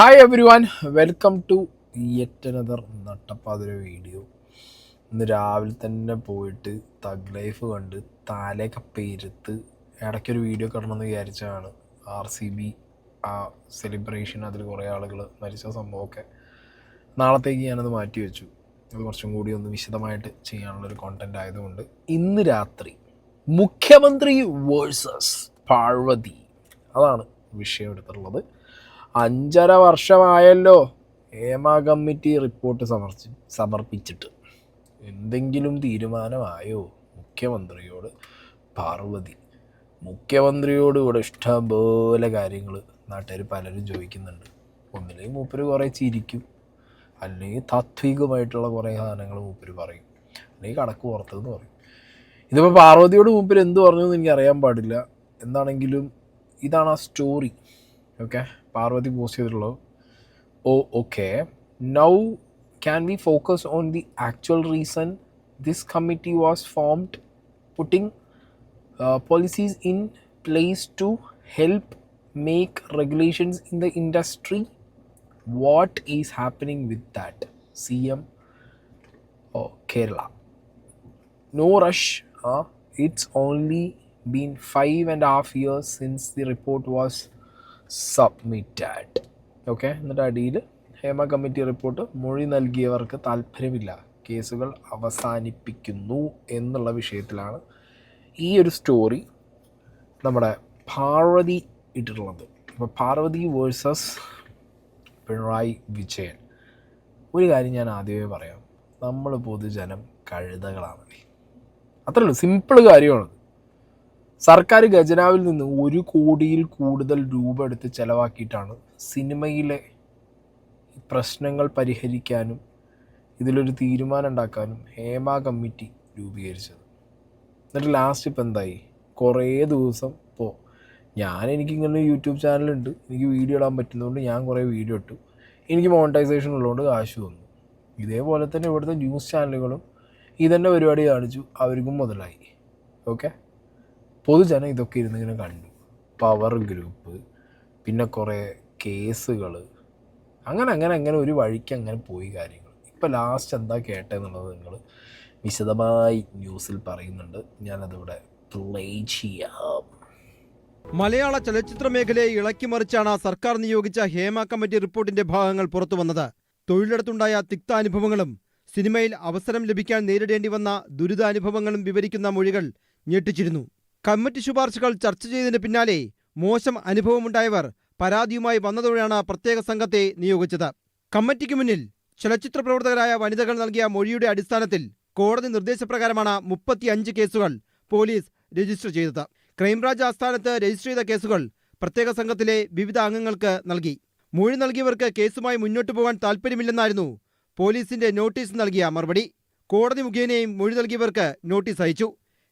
Hi everyone, welcome to yet another നട്ടപ്പാതിര video. ഇന്ന് രാവിലെ തന്നെ പോയിട്ട് തഗ് ലൈഫ് കണ്ട് താലയൊക്കെ പെരുത്ത് ഇടയ്ക്കൊരു വീഡിയോ കിടണമെന്ന് വിചാരിച്ചതാണ്. RCB ആ സെലിബ്രേഷൻ, അതിൽ കുറേ ആളുകൾ മരിച്ച സംഭവമൊക്കെ നാളത്തേക്ക് ഞാനത് മാറ്റി വെച്ചു. അത് കുറച്ചും കൂടി ഒന്ന് വിശദമായിട്ട് ചെയ്യാനുള്ളൊരു കോണ്ടന്റ് ആയതുകൊണ്ട് ഇന്ന് രാത്രി മുഖ്യമന്ത്രി വേഴ്സസ് പാർവതി, അതാണ് വിഷയം എടുത്തിട്ടുള്ളത്. 5.5 വർഷമായല്ലോ ഹേമ കമ്മിറ്റി റിപ്പോർട്ട് സമർപ്പിച്ചിട്ട്. എന്തെങ്കിലും തീരുമാനമായോ മുഖ്യമന്ത്രിയോട് പാർവതി? മുഖ്യമന്ത്രിയോട് ഇവിടെ ഇഷ്ടംപോലെ കാര്യങ്ങൾ നാട്ടുകാർ പലരും ചോദിക്കുന്നുണ്ട്. ഒന്നില്ലെങ്കിൽ മൂപ്പര് കുറേ ചിരിക്കും, അല്ലെങ്കിൽ താത്വികമായിട്ടുള്ള കുറേ സാധനങ്ങൾ മൂപ്പര് പറയും, അല്ലെങ്കിൽ കണക്ക് പുറത്തെന്ന് പറയും. ഇതിപ്പോൾ പാർവതിയോട് മൂപ്പര് എന്ത് പറഞ്ഞു എന്ന് എനിക്ക് അറിയാൻ പാടില്ല. എന്താണെങ്കിലും ഇതാണ് ആ സ്റ്റോറി. ഓക്കെ, പാർവതി പോസ്റ്റ് ചെയ്തിട്ടുള്ളത്. Okay, now can we focus on the actual reason this committee was formed, putting policies in place to help make regulations in the industry? What is happening with that? CM Kerala. No rush. It's only been 5.5 years since the report was submitted. Okay, എന്നിട്ട് അടിയിൽ Hema committee report മൊഴി നൽകിയവർക്ക് താല്പര്യമില്ല, കേസുകൾ അവസാനിപ്പിക്കുന്നു എന്നുള്ള വിഷയത്തിലാണ് ഈ ഒരു സ്റ്റോറി നമ്മുടെ പാർവതി ഇട്ടിട്ടുള്ളത്. അപ്പോൾ പാർവതി വേഴ്സസ് പിണറായി വിജയൻ. ഒരു കാര്യം ഞാൻ ആദ്യമേ പറയാം, നമ്മൾ പൊതുജനം കഴുതകളാണ്. അത്രേ ഉള്ളൂ, സിമ്പിൾ കാര്യമാണ്. സർക്കാർ ഖജനാവിൽ നിന്ന് 1 കോടിയിൽ കൂടുതൽ രൂപ എടുത്ത് ചിലവാക്കിയിട്ടാണ് സിനിമയിലെ പ്രശ്നങ്ങൾ പരിഹരിക്കാനും ഇതിലൊരു തീരുമാനം ഉണ്ടാക്കാനും ഹേമ കമ്മിറ്റി രൂപീകരിച്ചത്. എന്നിട്ട് ലാസ്റ്റ് ഇപ്പം എന്തായി? കുറേ ദിവസം ഇപ്പോൾ എനിക്കിങ്ങനെ യൂട്യൂബ് ചാനലുണ്ട്, എനിക്ക് വീഡിയോ ഇടാൻ പറ്റുന്നതുകൊണ്ട് ഞാൻ കുറേ വീഡിയോ ഇട്ടു, എനിക്ക് മോണിറ്റൈസേഷൻ ഉള്ളതുകൊണ്ട് കാശ് വന്നു. ഇതേപോലെ തന്നെ ഇവിടുത്തെ ന്യൂസ് ചാനലുകളും ഇതന്നെ പരിപാടി കാണിച്ചു, അവർക്കും മുതലായി. ഓക്കെ, പൊതുജനം ഇതൊക്കെ ഇരുന്നിങ്ങനെ കണ്ടു. പവർ ഗ്രൂപ്പ്, പിന്നെ കുറേ കേസുകൾ, അങ്ങനെ ഒരു വഴിക്ക് അങ്ങനെ പോയി കാര്യങ്ങൾ. ഇപ്പോൾ ലാസ്റ്റ് എന്താ കേട്ടതെന്നുള്ളത് നിങ്ങൾ വിശദമായി ന്യൂസിൽ പറയുന്നുണ്ട്. ഞാനതിവിടെ പ്ലേ ചെയ്യാം. മലയാള ചലച്ചിത്ര മേഖലയെ ഇളക്കിമറിച്ചാണ് സർക്കാർ നിയോഗിച്ച ഹേമ കമ്മിറ്റി റിപ്പോർട്ടിന്റെ ഭാഗങ്ങൾ പുറത്തു വന്നത്. തൊഴിലിടത്തുണ്ടായ തിക്താനുഭവങ്ങളും സിനിമയിൽ അവസരം ലഭിക്കാൻ നേരിടേണ്ടി വന്ന ദുരിതാനുഭവങ്ങളും വിവരിക്കുന്ന മൊഴികൾ ഞെട്ടിച്ചിരുന്നു. കമ്മിറ്റി ശുപാർശകൾ ചർച്ച ചെയ്തതിന് പിന്നാലെ മോശം അനുഭവമുണ്ടായവർ പരാതിയുമായി വന്നതോടെയാണ് പ്രത്യേക സംഘത്തെ നിയോഗിച്ചത്. കമ്മിറ്റിക്ക് മുന്നിൽ ചലച്ചിത്ര പ്രവർത്തകരായ വനിതകൾ നൽകിയ മൊഴിയുടെ അടിസ്ഥാനത്തിൽ കോടതി നിർദ്ദേശപ്രകാരമാണ് 35 കേസുകൾ പോലീസ് രജിസ്റ്റർ ചെയ്തത്. ക്രൈംബ്രാഞ്ച് ആസ്ഥാനത്ത് രജിസ്റ്റർ ചെയ്ത കേസുകൾ പ്രത്യേക സംഘത്തിലെ വിവിധ അംഗങ്ങൾക്ക് നൽകി. മൊഴി നൽകിയവർക്ക് കേസുമായി മുന്നോട്ടു പോകാൻ താൽപ്പര്യമില്ലെന്നായിരുന്നു പോലീസിന്റെ നോട്ടീസ് നൽകിയ മറുപടി. കോടതി മുഖേനയും മൊഴി നൽകിയവർക്ക് നോട്ടീസ് അയച്ചു.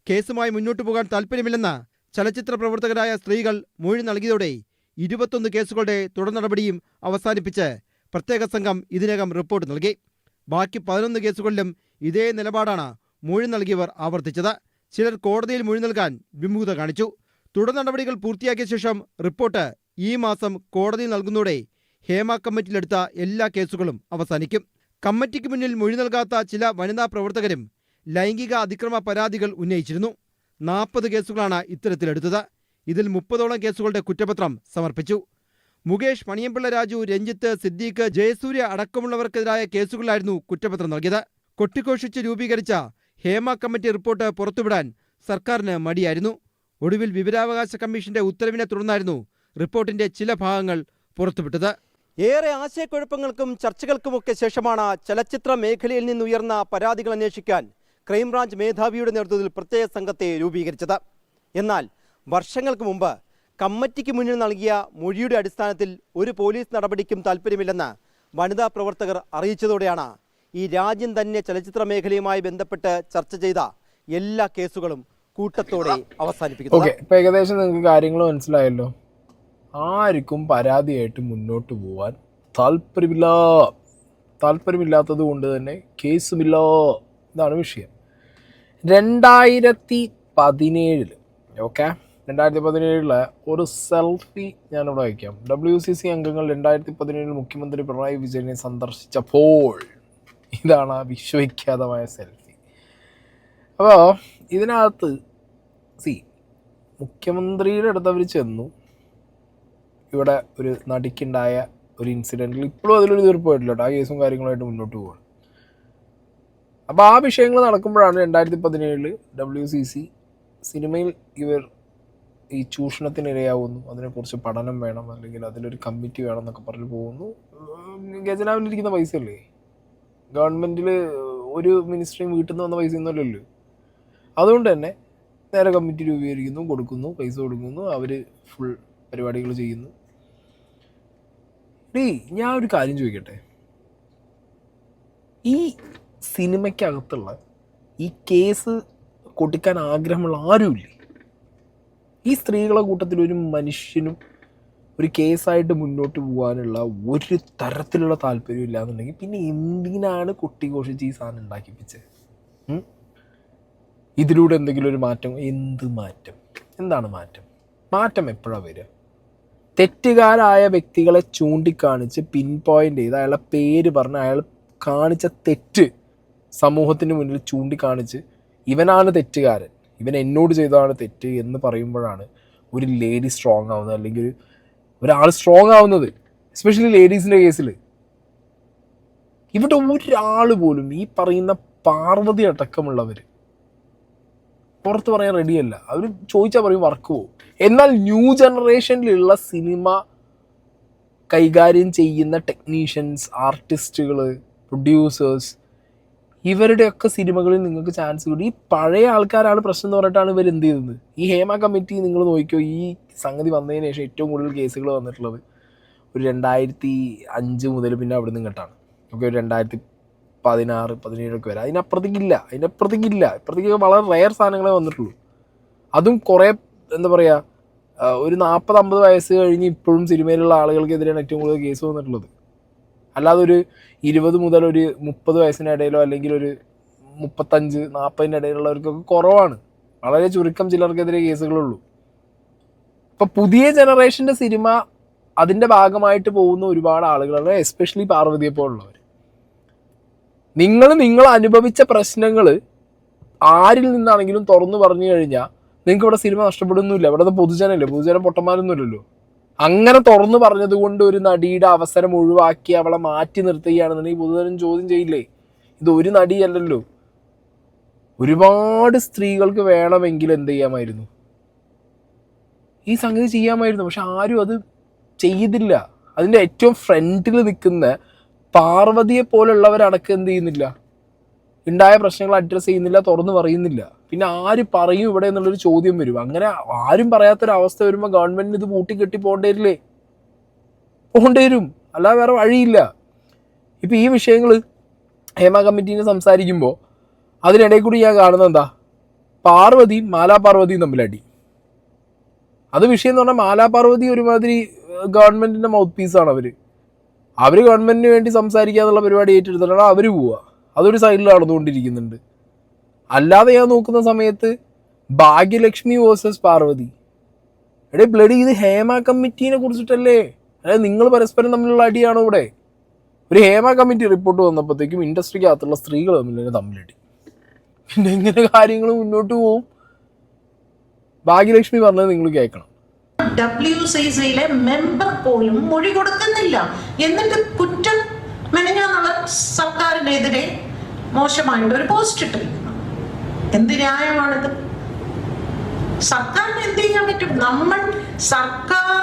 കേസുമായി മുന്നോട്ടു പോകാൻ താൽപ്പര്യമില്ലെന്ന് ചലച്ചിത്ര പ്രവർത്തകരായ സ്ത്രീകൾ മൊഴി നൽകിയതോടെ 21 കേസുകളുടെ തുടർ നടപടിയും അവസാനിപ്പിച്ച് പ്രത്യേക സംഘം ഇതിനകം റിപ്പോർട്ട് നൽകി. ബാക്കി 11 കേസുകളിലും ഇതേ നിലപാടാണ് മൊഴി നൽകിയവർ ആവർത്തിച്ചത്. ചിലർ കോടതിയിൽ മൊഴി നൽകാൻ വിമുഖത കാണിച്ചു. തുടർ നടപടികൾ പൂർത്തിയാക്കിയ ശേഷം റിപ്പോർട്ട് ഈ മാസം കോടതിയിൽ നൽകുന്നതോടെ ഹേമ കമ്മിറ്റിയിലെടുത്ത എല്ലാ കേസുകളും അവസാനിക്കും. കമ്മിറ്റിക്ക് മുന്നിൽ മൊഴി നൽകാത്ത ചില വനിതാ പ്രവർത്തകരും ലൈംഗിക അതിക്രമ പരാതികൾ ഉന്നയിച്ചിരുന്നു. 40 കേസുകളാണ് ഇത്തരത്തിലെടുത്തത്. ഇതിൽ 30ഓളം കേസുകളുടെ കുറ്റപത്രം സമർപ്പിച്ചു. മുകേഷ്, മണിയമ്പിള്ള രാജു, രഞ്ജിത്ത്, സിദ്ദീഖ്, ജയസൂര്യ അടക്കമുള്ളവർക്കെതിരായ കേസുകളിലായിരുന്നു കുറ്റപത്രം നൽകിയത്. കൊട്ടിഘോഷിച്ച് രൂപീകരിച്ച ഹേമ കമ്മിറ്റി റിപ്പോർട്ട് പുറത്തുവിടാൻ സർക്കാരിന് മടിയായിരുന്നു. ഒടുവിൽ വിവരാവകാശ കമ്മീഷന്റെ ഉത്തരവിനെ തുടർന്നായിരുന്നു റിപ്പോർട്ടിന്റെ ചില ഭാഗങ്ങൾ പുറത്തുവിട്ടത്. ഏറെ ആശയക്കുഴപ്പങ്ങൾക്കും ചർച്ചകൾക്കുമൊക്കെ ശേഷമാണ് ചലച്ചിത്ര മേഖലയിൽ നിന്നുയർന്ന പരാതികൾ അന്വേഷിക്കാൻ ക്രൈംബ്രാഞ്ച് മേധാവിയുടെ നേതൃത്വത്തിൽ പ്രത്യേക സംഘത്തെ രൂപീകരിച്ചത്. എന്നാൽ വർഷങ്ങൾക്ക് മുമ്പ് കമ്മിറ്റിക്ക് മുന്നിൽ നൽകിയ മൊഴിയുടെ അടിസ്ഥാനത്തിൽ ഒരു പോലീസ് നടപടിക്കും താൽപ്പര്യമില്ലെന്ന് വനിതാ പ്രവർത്തകർ അറിയിച്ചതോടെയാണ് ഈ രാജ്യം തന്നെ ചലച്ചിത്ര മേഖലയുമായി ബന്ധപ്പെട്ട് ചർച്ച ചെയ്ത എല്ലാ കേസുകളും കൂട്ടത്തോടെ അവസാനിപ്പിക്കുന്നത്. ഓക്കെ, ഇപ്പം ഏകദേശം നിങ്ങൾക്ക് കാര്യങ്ങൾ മനസ്സിലായല്ലോ. ആർക്കും പരാതിയായിട്ട് മുന്നോട്ട് പോകാൻ താല്പര്യമില്ലാത്തത് കൊണ്ട് തന്നെ കേസുമില്ല. ഇതാണ് വിഷയം. 2017 ഓക്കെ, 2017 ഒരു സെൽഫി ഞാനിവിടെ വയ്ക്കാം. WCC അംഗങ്ങൾ 2017 മുഖ്യമന്ത്രി പിണറായി വിജയനെ സന്ദർശിച്ചപ്പോൾ ഇതാണ് ആ വിശ്വവിഖ്യാതമായ സെൽഫി. അപ്പോൾ ഇതിനകത്ത് മുഖ്യമന്ത്രിയുടെ അടുത്ത് അവർ ചെന്നു. ഇവിടെ ഒരു നടിക്കുണ്ടായ ഒരു ഇൻസിഡൻറ്റിൽ ഇപ്പോഴും അതിലൊരു തീർപ്പായിട്ടില്ല കേട്ടോ. ആ കേസും കാര്യങ്ങളായിട്ട് മുന്നോട്ട് പോവുകയാണ്. അപ്പോൾ ആ വിഷയങ്ങൾ നടക്കുമ്പോഴാണ് 2017 WCC സിനിമയിൽ ഇവർ ഈ ചൂഷണത്തിനിരയാവുന്നു, അതിനെക്കുറിച്ച് പഠനം വേണം, അല്ലെങ്കിൽ അതിലൊരു കമ്മിറ്റി വേണം എന്നൊക്കെ പറഞ്ഞ് പോകുന്നു. ഖജനാവിലിരിക്കുന്ന പൈസയല്ലേ, ഗവൺമെൻറ്റിൽ ഒരു മിനിസ്ട്രിയും വീട്ടിൽ നിന്ന് വന്ന പൈസ ഒന്നുമല്ലല്ലോ. അതുകൊണ്ട് തന്നെ നേരെ കമ്മിറ്റി രൂപീകരിക്കുന്നു, കൊടുക്കുന്നു, പൈസ കൊടുക്കുന്നു, അവർ ഫുൾ പരിപാടികൾ ചെയ്യുന്നു. ഞാൻ ഒരു കാര്യം ചോദിക്കട്ടെ, ഈ സിനിമയ്ക്കകത്തുള്ള ഈ കേസ് കൊടുക്കാൻ ആഗ്രഹമുള്ള ആരുമില്ലേ? ഈ സ്ത്രീകളെ കൂട്ടത്തിൽ ഒരു മനുഷ്യനും ഒരു കേസായിട്ട് മുന്നോട്ട് പോകാനുള്ള ഒരു തരത്തിലുള്ള താല്പര്യം ഇല്ല എന്നുണ്ടെങ്കിൽ പിന്നെ എന്തിനാണ് കൊട്ടിഘോഷിച്ച് ഈ സാധനം ഉണ്ടാക്കിപ്പിച്ചത്? ഇതിലൂടെ എന്തെങ്കിലും ഒരു മാറ്റം? എന്ത് മാറ്റം? എന്താണ് മാറ്റം? മാറ്റം എപ്പോഴാണ് വരിക? തെറ്റുകാരായ വ്യക്തികളെ ചൂണ്ടിക്കാണിച്ച് പിൻ പോയിൻ്റ് ചെയ്ത് അയാളുടെ പേര് പറഞ്ഞ് അയാൾ കാണിച്ച തെറ്റ് സമൂഹത്തിന് മുന്നിൽ ചൂണ്ടിക്കാണിച്ച് ഇവനാണ് തെറ്റുകാരൻ, ഇവൻ എന്നോട് ചെയ്തതാണ് തെറ്റ് എന്ന് പറയുമ്പോഴാണ് ഒരു ലേഡി സ്ട്രോങ് ആവുന്നത്, അല്ലെങ്കിൽ ഒരാൾ സ്ട്രോങ് ആവുന്നത്. എസ്പെഷ്യലി ലേഡീസിൻ്റെ കേസിൽ ഇവിടെ ഒരാൾ പോലും, ഈ പറയുന്ന പാർവതി അടക്കമുള്ളവർ, പുറത്ത് പറയാൻ റെഡിയല്ല. അവർ ചോദിച്ചാൽ പറയും വർക്ക് പോകും. എന്നാൽ ന്യൂ ജനറേഷനിലുള്ള സിനിമ കൈകാര്യം ചെയ്യുന്ന ടെക്നീഷ്യൻസ്, ആർട്ടിസ്റ്റുകൾ, പ്രൊഡ്യൂസേഴ്സ്, ഇവരുടെയൊക്കെ സിനിമകളിൽ നിങ്ങൾക്ക് ചാൻസ് കിട്ടും. ഈ പഴയ ആൾക്കാരാണ് പ്രശ്നം എന്ന് പറഞ്ഞിട്ടാണ് ഇവർ എന്ത് ചെയ്തത്. ഈ ഹേമ കമ്മിറ്റി നിങ്ങൾ നോക്കിയോ, ഈ സംഗതി വന്നതിന് ശേഷം ഏറ്റവും കൂടുതൽ കേസുകൾ വന്നിട്ടുള്ളത് ഒരു 2005 മുതൽ പിന്നെ അവിടെ നിന്ന് ഇങ്ങോട്ടാണ്. ഓക്കെ, ഒരു 2016, 17 വരെ. അതിനപ്പുറത്തേക്കില്ല. ഇപ്പുറത്തേക്ക് വളരെ റെയർ സാധനങ്ങളെ വന്നിട്ടുള്ളൂ. അതും കുറേ എന്താ പറയുക, ഒരു 40-50 വയസ്സ് കഴിഞ്ഞ് ഇപ്പോഴും സിനിമയിലുള്ള ആളുകൾക്കെതിരെയാണ് ഏറ്റവും കൂടുതൽ കേസ് വന്നിട്ടുള്ളത്. അല്ലാതെ ഒരു 20 മുതൽ ഒരു 30 വയസ്സിനിടയിലോ അല്ലെങ്കിൽ ഒരു 35-40 ഇടയിലുള്ളവർക്കൊക്കെ കുറവാണ്. വളരെ ചുരുക്കം ചിലർക്കെതിരെ കേസുകളുള്ളൂ. അപ്പോൾ പുതിയ ജനറേഷൻ്റെ സിനിമ അതിൻ്റെ ഭാഗമായിട്ട് പോകുന്ന ഒരുപാട് ആളുകളാണ്, എസ്പെഷ്യലി പാർവതിയെ പോലുള്ളവർ. നിങ്ങൾ അനുഭവിച്ച പ്രശ്നങ്ങൾ ആരിൽ നിന്നാണെങ്കിലും തുറന്നു പറഞ്ഞു കഴിഞ്ഞാൽ നിങ്ങൾക്ക് ഇവിടെ സിനിമ നഷ്ടപ്പെടുന്നില്ല. ഇവിടെ പൊതുജനം പൊട്ടന്മാരൊന്നുമില്ലല്ലോ. അങ്ങനെ തുറന്നു പറഞ്ഞത് കൊണ്ട് ഒരു നടിയുടെ അവസരം ഒഴിവാക്കി അവളെ മാറ്റി നിർത്തുകയാണെന്നുണ്ടെങ്കിൽ പൊതുജനം ചോദ്യം ചെയ്യില്ലേ? ഇത് ഒരു നടിയല്ലല്ലോ, ഒരുപാട് സ്ത്രീകൾക്ക് വേണമെങ്കിൽ എന്ത് ചെയ്യാമായിരുന്നു, ഈ സംഗതി ചെയ്യാമായിരുന്നു. പക്ഷെ ആരും അത് ചെയ്തില്ല. അതിൻ്റെ ഏറ്റവും ഫ്രണ്ടിൽ നിൽക്കുന്ന പാർവതിയെ പോലുള്ളവരടക്കം എന്ത് ചെയ്യുന്നില്ല, ഉണ്ടായ പ്രശ്നങ്ങൾ അഡ്രസ്സ് ചെയ്യുന്നില്ല, തുറന്നു പറയുന്നില്ല. പിന്നെ ആര് പറയും ഇവിടെ എന്നുള്ളൊരു ചോദ്യം വരും. അങ്ങനെ ആരും പറയാത്തൊരവസ്ഥ വരുമ്പോൾ ഗവൺമെൻറ്റിന് ഇത് പൂട്ടിക്കെട്ടി പോകേണ്ടി വരും. അല്ലാതെ വേറെ വഴിയില്ല. ഇപ്പോൾ ഈ വിഷയങ്ങൾ ഹേമ കമ്മിറ്റീനെ സംസാരിക്കുമ്പോൾ അതിനിടയിൽ കൂടി ഞാൻ കാണുന്നത് എന്താ, പാർവതിയും മാലാപാർവതിയും തമ്മിലടി. അത് വിഷയം എന്ന് പറഞ്ഞാൽ മാലാപാർവതി ഒരുമാതിരി ഗവൺമെൻറ്റിൻ്റെ മൗത്ത് പീസാണ്. അവർ ഗവൺമെൻറ്റിന് വേണ്ടി സംസാരിക്കുക എന്നുള്ള പരിപാടി ഏറ്റെടുത്തിട്ടാണ് അവർ പോവുക. അതൊരു സൈഡിൽ നടന്നുകൊണ്ടിരിക്കുന്നുണ്ട്. അല്ലാതെ ഞാൻ നോക്കുന്ന സമയത്ത് ഭാഗ്യലക്ഷ്മി വേഴ്സസ് പാർവതി, ബ്ലഡി ഇത് ഹേമ കമ്മിറ്റീനെ കുറിച്ചിട്ടല്ലേ? അതായത് നിങ്ങൾ പരസ്പരം തമ്മിലുള്ള അടിയാണോ ഇവിടെ? ഒരു ഹേമ കമ്മിറ്റി റിപ്പോർട്ട് വന്നപ്പോഴത്തേക്കും ഇൻഡസ്ട്രിക്കകത്തുള്ള സ്ത്രീകൾ തമ്മിലടി. പിന്നെ ഇങ്ങനെ കാര്യങ്ങൾ മുന്നോട്ട് പോവും. ഭാഗ്യലക്ഷ്മി പറഞ്ഞത് നിങ്ങൾ കേൾക്കണം. WCCയിലെ മെമ്പർ പോലും മൊഴി കൊടുക്കുന്നില്ല. എന്നിട്ട് കുറ്റം മെനഞ്ഞാന്നുള്ള സർക്കാരിനെതിരെ മോശമായിട്ട് ഒരു പോസ്റ്റ് ഇട്ടിരിക്കുന്നു. എന്ത് ന്യായമാണിത്? സർക്കാരിന് എന്ത് ചെയ്യാൻ പറ്റും? സർക്കാർ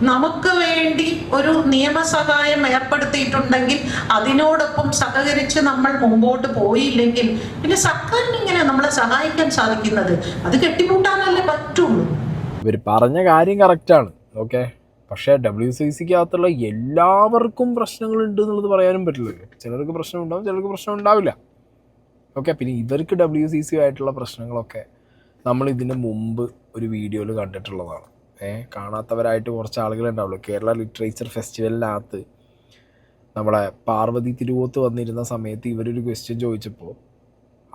നമുക്ക് വേണ്ടി ഒരു നിയമസഹായം ഏർപ്പെടുത്തിയിട്ടുണ്ടെങ്കിൽ അതിനോടൊപ്പം സഹകരിച്ച് നമ്മൾ മുമ്പോട്ട് പോയില്ലെങ്കിൽ പിന്നെ സർക്കാരിന് ഇങ്ങനെ നമ്മളെ സഹായിക്കാൻ സാധിക്കുന്നത്? അത് കെട്ടിപ്പൂട്ടാനല്ലേ പറ്റുള്ളൂ. ഇവർ പറഞ്ഞ കാര്യം കറക്റ്റാണ്, ഓക്കെ. പക്ഷേ WCCക്കകത്തുള്ള എല്ലാവർക്കും പ്രശ്നങ്ങളുണ്ട് എന്നുള്ളത് പറയാനും പറ്റില്ലല്ലോ. ചിലർക്ക് പ്രശ്നം ഉണ്ടാവും, ചിലർക്ക് പ്രശ്നം ഉണ്ടാവില്ല, ഓക്കെ. പിന്നെ ഇവർക്ക് WCC ആയിട്ടുള്ള പ്രശ്നങ്ങളൊക്കെ നമ്മൾ ഇതിന് മുമ്പ് ഒരു വീഡിയോയിൽ കണ്ടിട്ടുള്ളതാണ്. കാണാത്തവരായിട്ട് കുറച്ച് ആളുകളുണ്ടാവുള്ളൂ. കേരള ലിറ്ററേച്ചർ ഫെസ്റ്റിവലിനകത്ത് നമ്മളെ പാർവതി തിരുവോത്ത് വന്നിരുന്ന സമയത്ത് ഇവരൊരു ക്വസ്റ്റ്യൻ ചോദിച്ചപ്പോൾ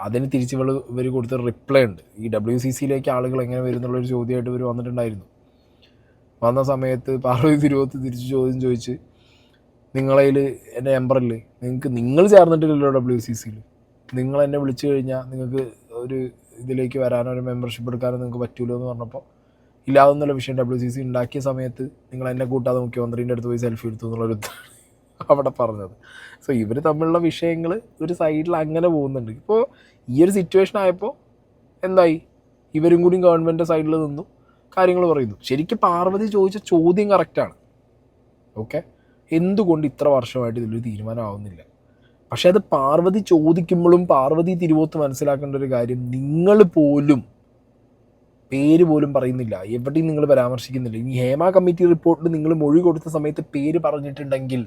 അതിന് തിരിച്ച് ഇവർ കൊടുത്ത റിപ്ലൈ ഉണ്ട്. ഈ WCCയിലേക്ക് ആളുകൾ എങ്ങനെ വരുന്നുള്ളൊരു ചോദ്യമായിട്ട് ഇവർ വന്നിട്ടുണ്ടായിരുന്നു. വന്ന സമയത്ത് പാർവതി തിരുവോത്ത് തിരിച്ച് ചോദ്യം ചോദിച്ച്, നിങ്ങളതിൽ എൻ്റെ നമ്പറിൽ നിങ്ങൾ ചേർന്നിട്ടില്ലല്ലോ WCCയിൽ, നിങ്ങൾ എന്നെ വിളിച്ചു കഴിഞ്ഞാൽ നിങ്ങൾക്ക് ഒരു ഇതിലേക്ക് വരാനോ ഒരു മെമ്പർഷിപ്പ് എടുക്കാനോ നിങ്ങൾക്ക് പറ്റൂലോ എന്ന് പറഞ്ഞപ്പോൾ ഇല്ലാതെന്നുള്ള വിഷയം WCC ഉണ്ടാക്കിയ സമയത്ത് നിങ്ങൾ എന്നെ കൂട്ടാതെ മുഖ്യമന്ത്രീൻ്റെ അടുത്ത് പോയി സെൽഫി എടുത്തു എന്നുള്ളൊരു അവിടെ പറഞ്ഞത്. സോ ഇവർ തമ്മിലുള്ള വിഷയങ്ങൾ ഒരു സൈഡിൽ അങ്ങനെ പോകുന്നുണ്ട്. ഇപ്പോൾ ഈ ഒരു സിറ്റുവേഷൻ ആയപ്പോൾ എന്തായി, ഇവരും കൂടി ഗവൺമെൻറ് സൈഡിൽ നിന്നു കാര്യങ്ങൾ പറയുന്നു. ശരിക്കും പാർവതി ചോദിച്ച ചോദ്യം കറക്റ്റാണ്. ഓക്കെ, എന്തുകൊണ്ട് ഇത്ര വർഷമായിട്ട് ഇതിലൊരു തീരുമാനമാവുന്നില്ല? പക്ഷെ അത് പാർവതി ചോദിക്കുമ്പോഴും പാർവതി തിരുവോത്ത് മനസ്സിലാക്കേണ്ട ഒരു കാര്യം, നിങ്ങൾ പോലും പേര് പോലും പറയുന്നില്ല, എവിടെയും നിങ്ങൾ പരാമർശിക്കുന്നില്ല. ഈ ഹേമ കമ്മിറ്റി റിപ്പോർട്ടിൽ നിങ്ങൾ മൊഴി കൊടുത്ത സമയത്ത് പേര് പറഞ്ഞിട്ടുണ്ടെങ്കിൽ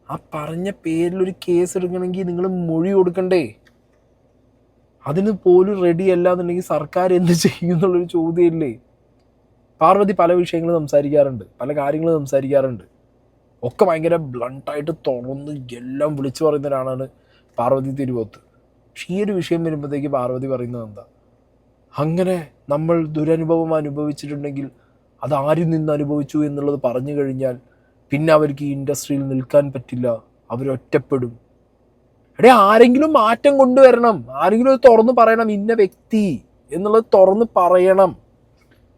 ആ പറഞ്ഞ പേരിലൊരു കേസ് എടുക്കണമെങ്കിൽ നിങ്ങൾ മൊഴി കൊടുക്കണ്ടേ? അതിന് പോലും റെഡി അല്ല എന്നുണ്ടെങ്കിൽ സർക്കാർ എന്ത് ചെയ്യും എന്നുള്ളൊരു ചോദ്യമില്ലേ? പാർവതി പല വിഷയങ്ങൾ സംസാരിക്കാറുണ്ട്, പല കാര്യങ്ങൾ സംസാരിക്കാറുണ്ട്, ഒക്കെ ഭയങ്കര ബ്ലണ്ടായിട്ട് തുറന്ന് എല്ലാം വിളിച്ചു പറയുന്ന ഒരാളാണ് പാർവതി തിരുവോത്ത്. പക്ഷേ ഈ ഒരു വിഷയം വരുമ്പോഴത്തേക്ക് പാർവതി പറയുന്നത് എന്താ, അങ്ങനെ നമ്മൾ ദുരനുഭവം അനുഭവിച്ചിട്ടുണ്ടെങ്കിൽ അത് ആരിൽ നിന്ന് അനുഭവിച്ചു എന്നുള്ളത് പറഞ്ഞു കഴിഞ്ഞാൽ പിന്നെ അവർക്ക് ഈ ഇൻഡസ്ട്രിയിൽ നിൽക്കാൻ പറ്റില്ല, അവരൊറ്റപ്പെടും. എടേ, ആരെങ്കിലും മാറ്റം കൊണ്ടുവരണം, ആരെങ്കിലും അത് തുറന്ന് പറയണം, ഇന്ന വ്യക്തി എന്നുള്ളത് തുറന്ന് പറയണം.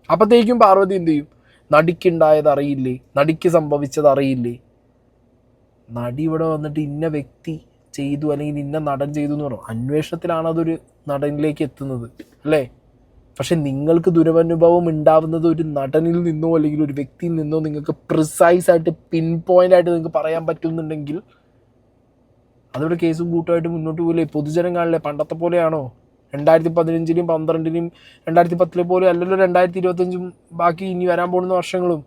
അപ്പോഴത്തേക്കും പാർവതി എന്ത് ചെയ്യും, നടിക്കുണ്ടായത് അറിയില്ലേ, നടിക്ക് സംഭവിച്ചത് അറിയില്ലേ, നടി ഇവിടെ വന്നിട്ട് ഇന്ന വ്യക്തി ചെയ്തു അല്ലെങ്കിൽ ഇന്ന നടൻ ചെയ്തു എന്ന് പറയും. അന്വേഷണത്തിലാണ് അതൊരു നടനിലേക്ക് എത്തുന്നത് അല്ലേ? പക്ഷെ നിങ്ങൾക്ക് ദുരനുഭവം ഉണ്ടാവുന്നത് ഒരു നടനിൽ നിന്നോ അല്ലെങ്കിൽ ഒരു വ്യക്തിയിൽ നിന്നോ നിങ്ങൾക്ക് പ്രിസൈസായിട്ട് പിൻ പോയിൻ്റ് ആയിട്ട് നിങ്ങൾക്ക് പറയാൻ പറ്റുന്നുണ്ടെങ്കിൽ അതോടെ കേസും കൂട്ടമായിട്ട് മുന്നോട്ട് പോകില്ലേ? പൊതുജനം കാണില്ലേ? പണ്ടത്തെ പോലെയാണോ? 2015-ലും 2012-ലും 2010 പോലെ അല്ലല്ലോ 2025-ഉം ബാക്കി ഇനി വരാൻ പോകുന്ന വർഷങ്ങളും.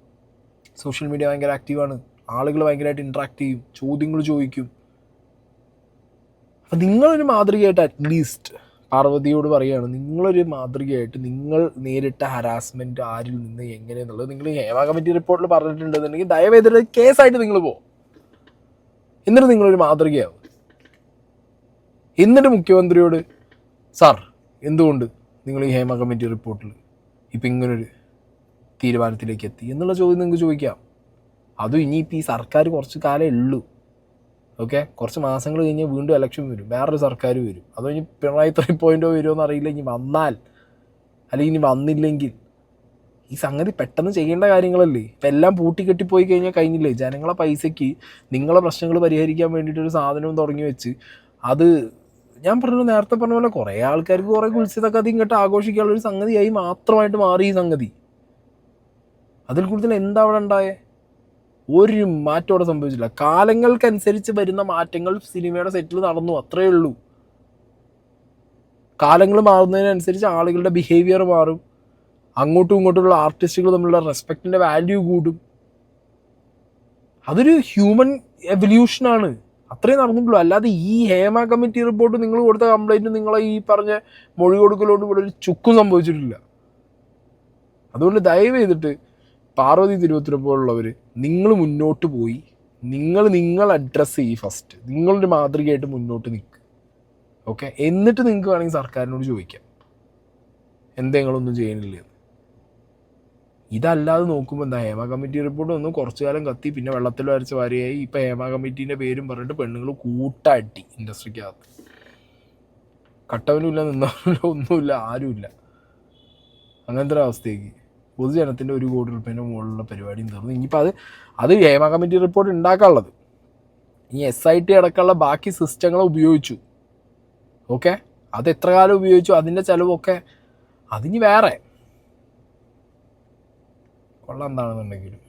സോഷ്യൽ മീഡിയ ഭയങ്കര ആക്റ്റീവാണ്, ആളുകൾ ഭയങ്കരമായിട്ട് ഇൻട്രാക്ട് ചെയ്യും, ചോദ്യങ്ങൾ ചോദിക്കും. അപ്പം നിങ്ങളൊരു മാതൃകയായിട്ട് അറ്റ്ലീസ്റ്റ് പാർവതിയോട് പറയുകയാണ്, നിങ്ങളൊരു മാതൃകയായിട്ട് നിങ്ങൾ നേരിട്ട ഹരാസ്മെൻറ്റ് ആരിൽ നിന്ന് എങ്ങനെയെന്നുള്ളത് നിങ്ങൾ ഹേമ കമ്മിറ്റി റിപ്പോർട്ടിൽ പറഞ്ഞിട്ടുണ്ടെന്നുണ്ടെങ്കിൽ ദയവേതൊരു കേസായിട്ട് നിങ്ങൾ പോകും. എന്നിട്ട് നിങ്ങളൊരു മാതൃകയാവും. എന്നിട്ട് മുഖ്യമന്ത്രിയോട്, സാർ എന്തുകൊണ്ട് നിങ്ങൾ ഈ ഹേമ കമ്മിറ്റി റിപ്പോർട്ടിൽ ഇപ്പം ഇങ്ങനൊരു തീരുമാനത്തിലേക്ക് എത്തി എന്നുള്ള ചോദ്യം നിങ്ങൾക്ക് ചോദിക്കാം. അതും ഇനിയിപ്പോൾ ഈ സർക്കാർ കുറച്ച് കാലമേ ഉള്ളൂ. ഓക്കെ, കുറച്ച് മാസങ്ങൾ കഴിഞ്ഞാൽ വീണ്ടും ഇലക്ഷൻ വരും, വേറൊരു സർക്കാർ വരും. അതോ ഇനി പിണറായി 3.0 വരുമോ എന്നറിയില്ല. ഇനി വന്നാൽ അല്ലെങ്കിൽ ഇനി വന്നില്ലെങ്കിൽ ഈ സംഗതി പെട്ടെന്ന് ചെയ്യേണ്ട കാര്യങ്ങളല്ലേ? ഇപ്പം എല്ലാം പൂട്ടിക്കെട്ടിപ്പോയി കഴിഞ്ഞാൽ കഴിഞ്ഞില്ലേ? ജനങ്ങളെ പൈസയ്ക്ക് നിങ്ങളെ പ്രശ്നങ്ങൾ പരിഹരിക്കാൻ വേണ്ടിയിട്ടൊരു സാധനവും തുടങ്ങി വെച്ച് അത് ഞാൻ പറഞ്ഞു, നേരത്തെ പറഞ്ഞ പോലെ കുറേ ആൾക്കാർക്ക് കുറേ കുൽസിതൊക്കെ അത് ഇങ്ങോട്ട് ആഘോഷിക്കാനുള്ളൊരു സംഗതിയായി മാത്രമായിട്ട് മാറി ഈ സംഗതി. അതിൽ കൂടുതൽ എന്താ അവിടെ ഉണ്ടായേ? ഒരു മാറ്റം അവിടെ സംഭവിച്ചില്ല. കാലങ്ങൾക്കനുസരിച്ച് വരുന്ന മാറ്റങ്ങൾ സിനിമയുടെ സെറ്റിൽ നടന്നു, അത്രയേ ഉള്ളൂ. കാലങ്ങൾ മാറുന്നതിനനുസരിച്ച് ആളുകളുടെ ബിഹേവിയർ മാറും, അങ്ങോട്ടും ഇങ്ങോട്ടുള്ള ആർട്ടിസ്റ്റുകൾ തമ്മിലുള്ള റെസ്പെക്റ്റിൻ്റെ വാല്യൂ കൂടും. അതൊരു ഹ്യൂമൻ എവല്യൂഷനാണ്, അത്രയും നടന്നിട്ടുള്ളൂ. അല്ലാതെ ഈ ഹേമ കമ്മിറ്റി റിപ്പോർട്ട് നിങ്ങൾ കൊടുത്ത കംപ്ലൈൻറ്റ് നിങ്ങളെ ഈ പറഞ്ഞ മൊഴി കൊടുക്കലോട് ഇവിടെ ഒരു ചുക്കും സംഭവിച്ചിട്ടില്ല. അതുകൊണ്ട് ദയവ് ചെയ്തിട്ട് പാർവതി തിരുവോത്തിനെ പോലുള്ളവർ നിങ്ങൾ മുന്നോട്ട് പോയി നിങ്ങൾ അഡ്രസ്സ് ചെയ്യ്. ഫസ്റ്റ് നിങ്ങളൊരു മാതൃകയായിട്ട് മുന്നോട്ട് നിൽക്കുക. ഓക്കെ, എന്നിട്ട് നിങ്ങൾക്ക് വേണമെങ്കിൽ സർക്കാരിനോട് ചോദിക്കാം എന്തെങ്കിലൊന്നും ചെയ്യണില്ല. ഇതല്ലാതെ നോക്കുമ്പോൾ എന്താ, ഹേമ കമ്മിറ്റി റിപ്പോർട്ട് ഒന്നും കുറച്ചു കാലം കത്തി, പിന്നെ വെള്ളത്തിൽ വരച്ച വാരിയായി. ഇപ്പം ഹേമ കമ്മിറ്റീൻ്റെ പേരും പറഞ്ഞിട്ട് പെണ്ണുങ്ങൾ കൂട്ടാട്ടി ഇൻഡസ്ട്രിക്കകത്ത്. കട്ടവനുമില്ല, നിന്നവനില്ല, ഒന്നുമില്ല, ആരുമില്ല. അങ്ങനത്തെ ഒരു അവസ്ഥയ്ക്ക് പൊതുജനത്തിൻ്റെ 1 കോടി രൂപേൻ്റെ മുകളിലുള്ള പരിപാടിയും തീർന്നു. ഇനിയിപ്പോൾ അത് ഹേമ കമ്മിറ്റി റിപ്പോർട്ട് ഉണ്ടാക്കാനുള്ളത് ഈ SIT അടക്കമുള്ള ബാക്കി സിസ്റ്റങ്ങളെ ഉപയോഗിച്ചു. ഓക്കെ, അത് എത്ര കാലം ഉപയോഗിച്ചു, അതിൻ്റെ ചിലവൊക്കെ അതിന് വേറെ കൊള്ളാം എന്താണെന്നുണ്ടെങ്കിലും